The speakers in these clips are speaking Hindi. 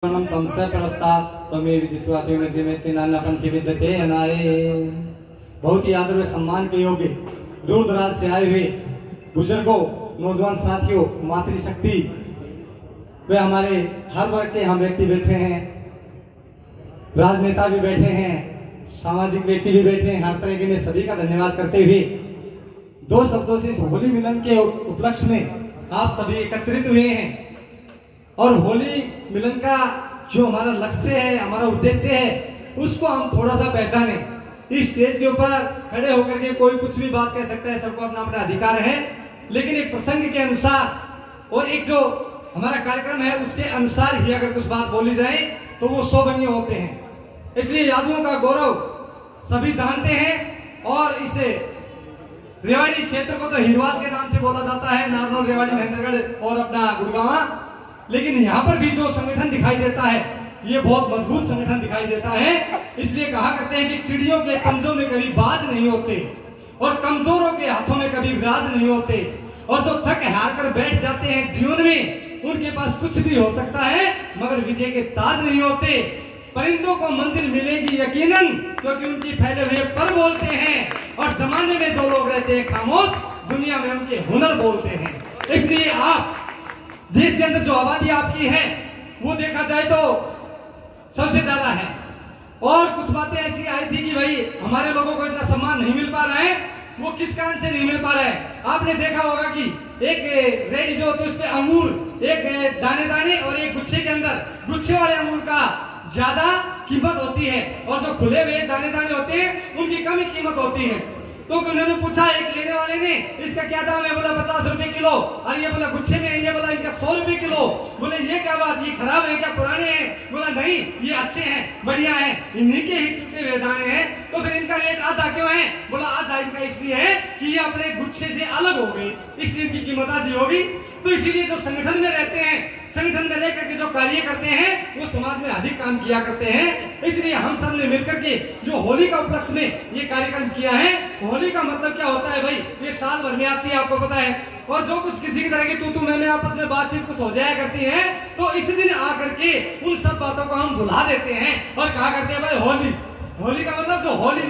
तमसे प्रस्ताव तमे विदित्वा दिमे नानापंथी विद्यते अनाए। बहुत ही आदर व सम्मान के योग्य दूर दराज से आए हुए बुजुर्गों, नौजवान साथियों, मातृशक्ति वे हमारे हर वर्ग के हम व्यक्ति बैठे हैं, राजनेता भी बैठे हैं, सामाजिक व्यक्ति भी बैठे हैं। हर तरह के मैं सभी का धन्यवाद करते हुए दो शब्दों से इस होली मिलन के उपलक्ष्य में आप सभी एकत्रित हुए हैं और होली मिलन का जो हमारा लक्ष्य है, हमारा उद्देश्य है, उसको हम थोड़ा सा पहचाने। इस स्टेज के ऊपर खड़े होकर के कोई कुछ भी बात कह सकता है, सबको अपना अपना अधिकार है, लेकिन एक प्रसंग के अनुसार और एक जो हमारा कार्यक्रम है उसके अनुसार ही अगर कुछ बात बोली जाए तो वो शोभनीय होते हैं। इसलिए यादवों का गौरव सभी जानते हैं और इसे रेवाड़ी क्षेत्र को तो हिरवाल के नाम से बोला जाता है, नारनौल, रेवाड़ी, महेंद्रगढ़ और अपना गुड़गांव। लेकिन यहाँ पर भी जो संगठन दिखाई देता है ये बहुत मजबूत संगठन दिखाई देता है। इसलिए कहा करते हैं कि चिड़ियों के पंजों में कभी बाज नहीं होते और कमजोरों के हाथों में कभी राज नहीं होते, और जो थक हार कर बैठ जाते हैं जीवन में उनके पास कुछ भी हो सकता है मगर विजय के ताज नहीं होते। परिंदों को मंजिल मिलेगी यकीनन क्योंकि उनकी फैले हुए पर बोलते हैं, और जमाने में जो लोग रहते हैं खामोश, दुनिया में उनके हुनर बोलते हैं। इसलिए आप देश के अंदर जो आबादी आपकी है वो देखा जाए तो सबसे ज्यादा है, और कुछ बातें ऐसी आई थी कि भाई हमारे लोगों को इतना सम्मान नहीं मिल पा रहा है। वो किस कारण से नहीं मिल पा रहा है? आपने देखा होगा कि एक रेडी जो होती है उस पे अंगूर एक दाने दाने और एक गुच्छे के अंदर गुच्छे वाले अंगूर का ज्यादा कीमत होती है और जो खुले हुए दाने दाने होते हैं उनकी कम कीमत होती है। तो उन्होंने पूछा एक लेने वाले ने, इसका क्या दाम है? बोला 50 रुपए किलो। और ये बोला गुच्छे में है, ये बोला इनका 100 रुपए किलो। बोले ये क्या बात, ये खराब है क्या, पुराने हैं? बोला नहीं, ये अच्छे हैं, बढ़िया हैं, इन्हीं के ही टूटे हुए दाने हैं। तो फिर इनका रेट आधा क्यों है? बोला आधा इनका इसलिए है कि ये अपने गुच्छे से अलग हो गई, इसलिए इनकी कीमत आधी होगी। तो इसीलिए जो संगठन में रहते हैं, संगठन में रह करके जो कार्य करते हैं वो समाज में अधिक काम किया करते हैं। इसलिए हम सब ने मिलकर के जो होली का उपलक्ष्य में ये कार्यक्रम किया है। होली का मतलब क्या होता है भाई? ये साल भर में आती है, आपको पता है, और जो कुछ किसी की तरह की तू मैं आपस में बातचीत कुछ हो जाया करती है तो इस दिन आकर के उन सब बातों को हम भुला देते हैं और कहा करते हैं भाई होली। होली का मतलब जो होली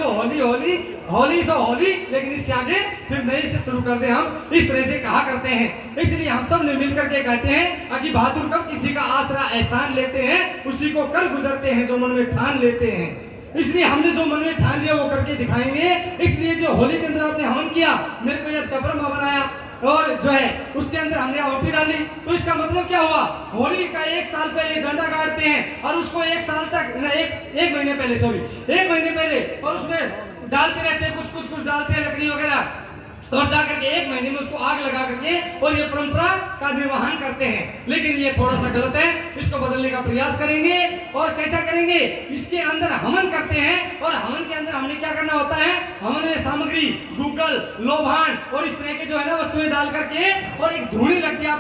सो होली, लेकिन इससे आगे फिर नए से शुरू कर दे, हम इस तरह से कहा करते हैं। इसलिए हम सब ने मिलकर के कहते हैं कि बहादुर कब किसी का आसरा एहसान लेते हैं, उसी को कर गुजरते हैं जो मन में ठान लेते हैं। इसलिए हमने जो मन में ठान लिया वो करके दिखाएंगे। इसलिए जो होली के अंदर आपने हवन किया, मेरे को यह कब्रमा बनाया और जो है उसके अंदर हमने आहुति डाली, तो इसका मतलब क्या हुआ? होली का 1 साल पहले डंडा गाड़ते हैं और उसको 1 साल तक एक महीने पहले 1 महीने पहले, और उसमें डालते रहते हैं, कुछ डालते हैं लकड़ी वगैरह, और जाकर के 1 महीने में उसको आग लगा करके और ये परंपरा का निर्वहन करते हैं। लेकिन ये थोड़ा सा गलत है, इसको बदलने का प्रयास करेंगे। और कैसा करेंगे? इसके अंदर हवन करते हैं, और हवन के अंदर हमने क्या करना होता है? हवन में सामग्री, गूगल, लोभान और इस तरह के जो है ना वस्तुएं डाल करके, और एक धूनी लगती है, आपने